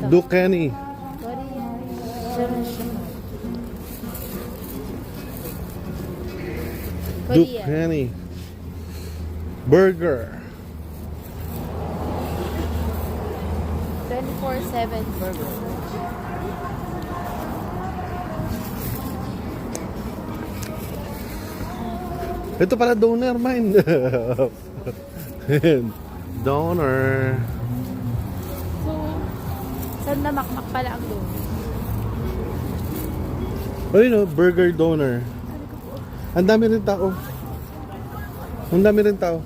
Ducani. Ducani. Burger. 24/7 burger. Ito pala donor mine. Donor. So, saan na makmak pala ang doon? Ayun no, burger donor. Ang dami rin tao. Ang dami rin tao.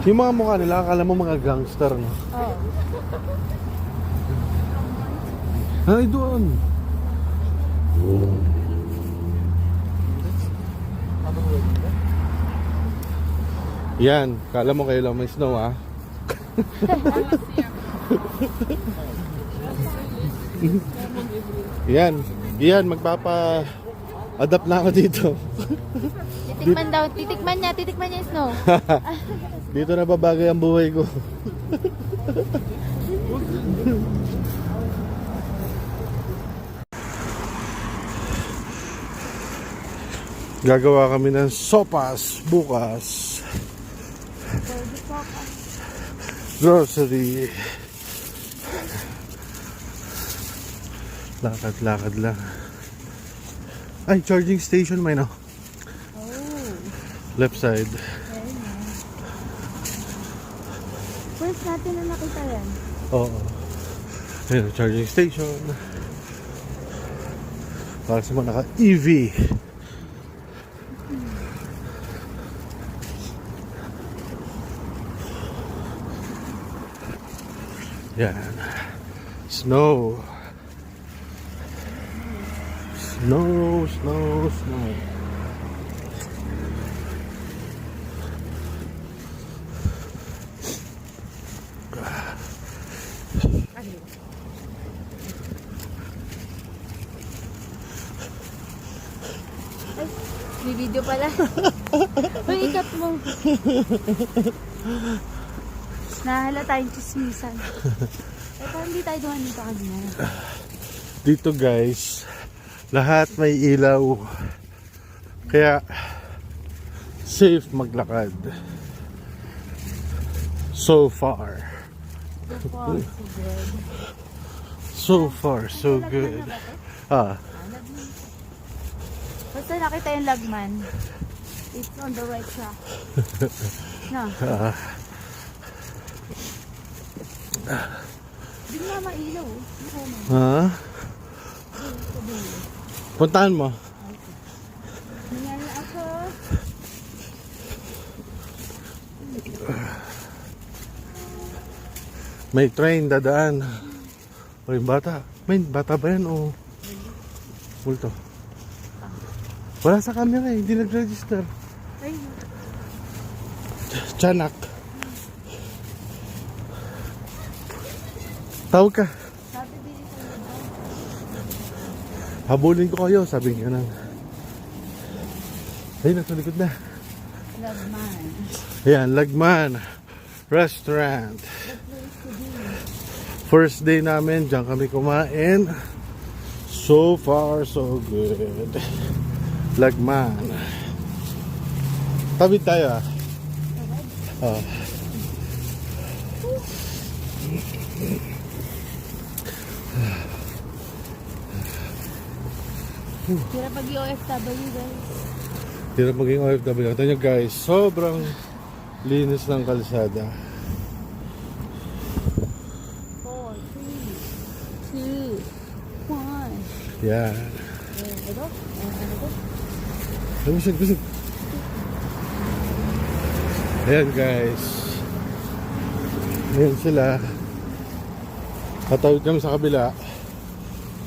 Yung mga mukha nila, akala mo mga gangster, no? Oo. Ay, doon. Yan, kala mo kayo lang may snow, ah. Yan, magpapa-adapt na ako dito. Titikman niya yung snow. Dito na babagay ang buhay ko. Gagawa kami ng sopas bukas. Grocery. Lakad-lakad lang. Ay, charging station may no. Left side. First natin na nakita yan. Oo. Ayun, charging station. Para sa mga naka-EV. Yan. Snow. Snow, snow, snow. May video pala. Uy, ikat mo. Nahala tayong chismisan. Eh, parang hindi tayo doon dito kanina. Dito guys, lahat may ilaw. Kaya safe maglakad. So far. So far, so So far, so good. good. Ah. Basta nakita yung lagman. It's on the right track. No. Hindi nga mailaw. Ha? Puntahan mo. Nangyari ako. May train dadaan. O yung bata. May bata ba yan o? Multo. Wala sa camera eh. Hindi nag-register. Ay, Tiyanak. Tawag ka. sabi din sa Habulin ko kayo. Sabi nga nang. Ay, nasa likod na. lagman. Ayan, Lagman Restaurant. First day namin, diyan kami kumain. So far, so good. Lagman. Tawid tayo ah. Tira pag OFW guys. Hirap maging OFW. Ito nyo guys, sobrang linis ng kalsada. 4, 3, 2, 1. Yan. Ito? Ano to? Busog. Ayan guys. Ayan sila. Tatawid kami sa kabila.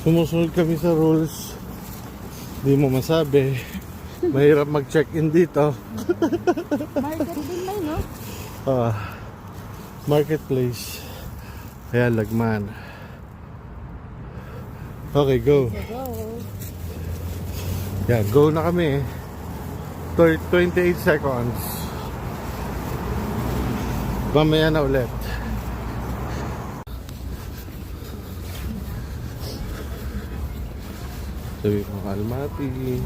Sumusunod kami sa rules. Di mo masabi. Mahirap mag-check-in dito. Market din may, no? Marketplace. Kaya lagman. Okay, go. So go. Yeah, go na kami. 28 seconds. Mamaya na ulit. Sabi ko, Almaty.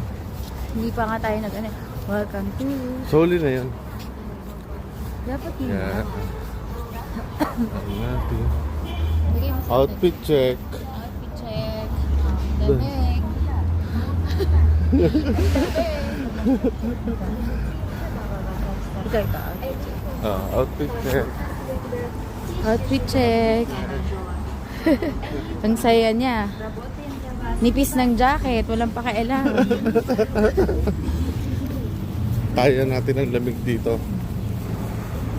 Hindi pa nga tayo nag-ano. Welcome to. Soli na yun. Dapat yun. Yeah. Almaty. Bigay mo sa Outfit check. Outfit check. Lamig. Ikaw ito. Outfit check. Outfit check. Ang saya niya. Nipis ng jacket. Walang pakialam. Kaya natin ang lamig dito.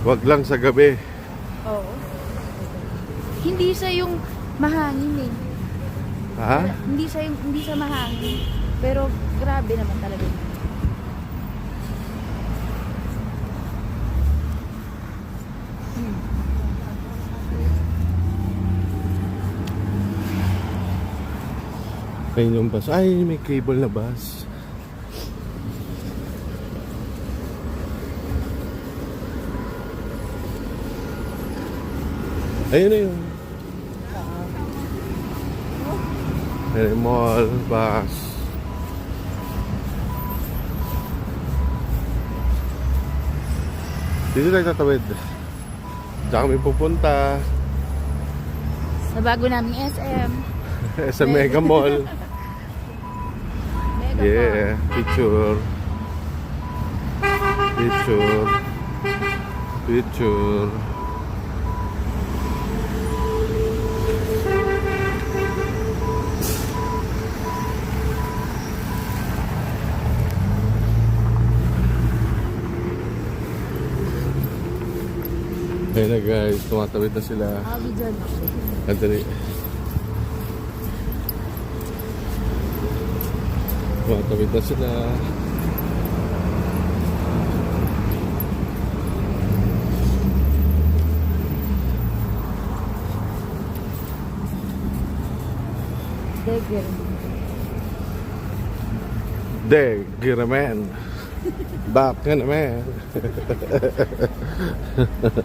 Wag lang sa gabi. Oo. Hindi siya yung mahangin eh. Ha? Hindi siya mahangin. Pero grabe naman talaga. Ayun yung bus. Ay, may cable na bus. Ayun na yun. Ayun yung mall, bus. Dito tayo tatawid. Diyan kami pupunta. Sa bago naming SM. Sa Mega Mall. Mega Yeah, picture. Picture. Picture. Ayun na guys, tumatawid na sila. I'll be done. Andali. Tumatawid na sila. Degger. De, giraman. Back ka naman.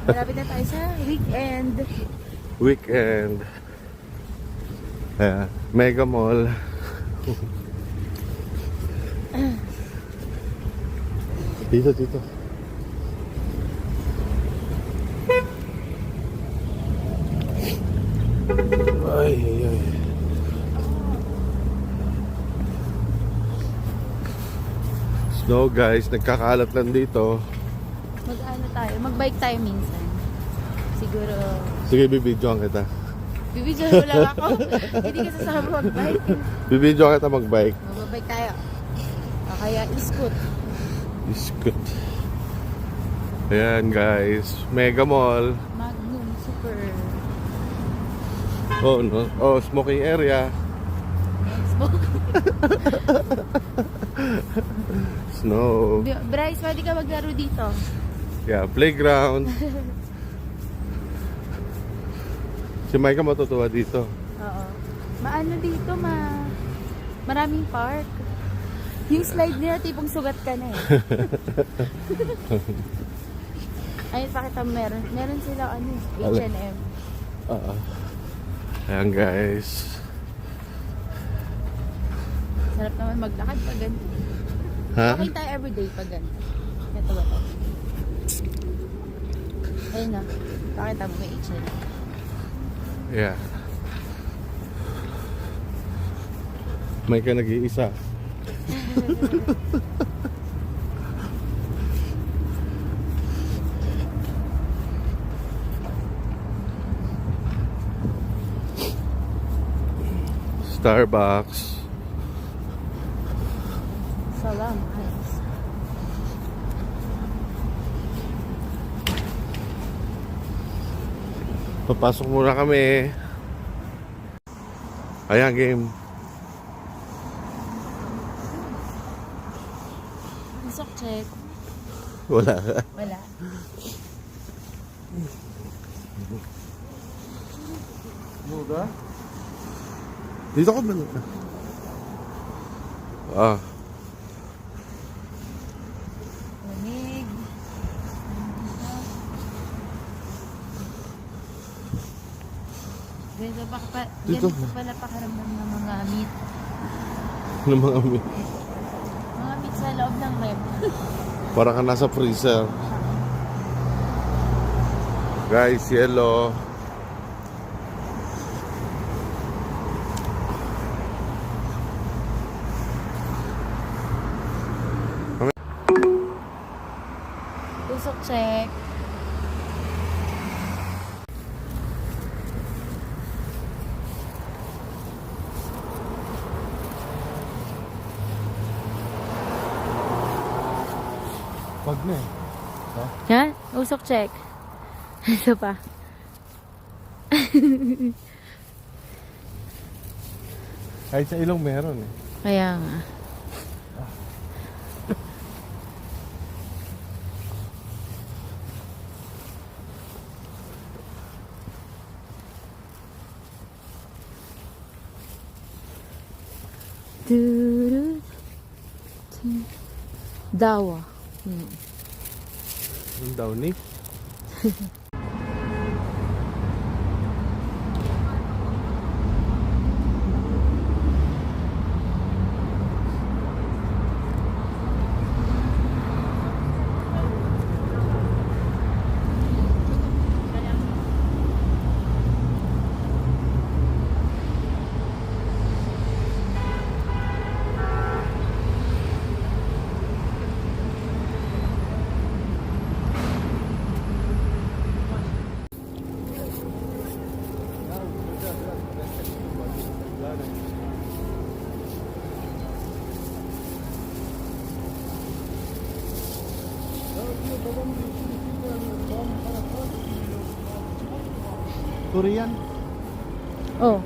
Malapit na tayo sa weekend. Weekend. Ayan, Mega Mall. Dito. Ay. Snow guys, nagkakalat lang dito. Mag-ano tayo? Mag-bike tayo minsan. Siguro. Sige, bibidyoan kita. Bibidyo mo lang ako. Hindi ka sasama mag-bike. Bibidyoan kita magbike. Mag-bike tayo. O kaya iskut. Iskut. Ayan guys, Mega Mall. Magnum Super. Oh no, oh smoking area. Smoke. Snow. Bryce, pwede ka maglaro dito. Yeah, playground. Si Micah matutuwa dito. Oo. Maano dito, maraming park. Yung slide nila, tipong sugat ka na eh. Ayun, pakita mo, meron sila H&M. Ayan guys. Sarap naman maglakad pag ganito. Ha? Okay tayo everyday pag ganito. Ito ba ito? Ayun na. Pakita mo may H&M. Yeah. Micah nag-iisa. Starbucks. Salam. Ayos. Papasok muna kami. Ayan game. Usok check. Wala. Wala. Muda? Dito ka ba? Ah. Lamig. Dito. Ganito pala pakaramdam ng mga meat. Ano mga Mga meat sa loob ng rep. para ka nasa freezer. Guys, yellow. Usok check. Pag na eh. Yan, usok check. Ito pa. Kahit sa ilong meron eh. Kaya nga. Duru. Dawa. Yung daw ni. Korean. Oh,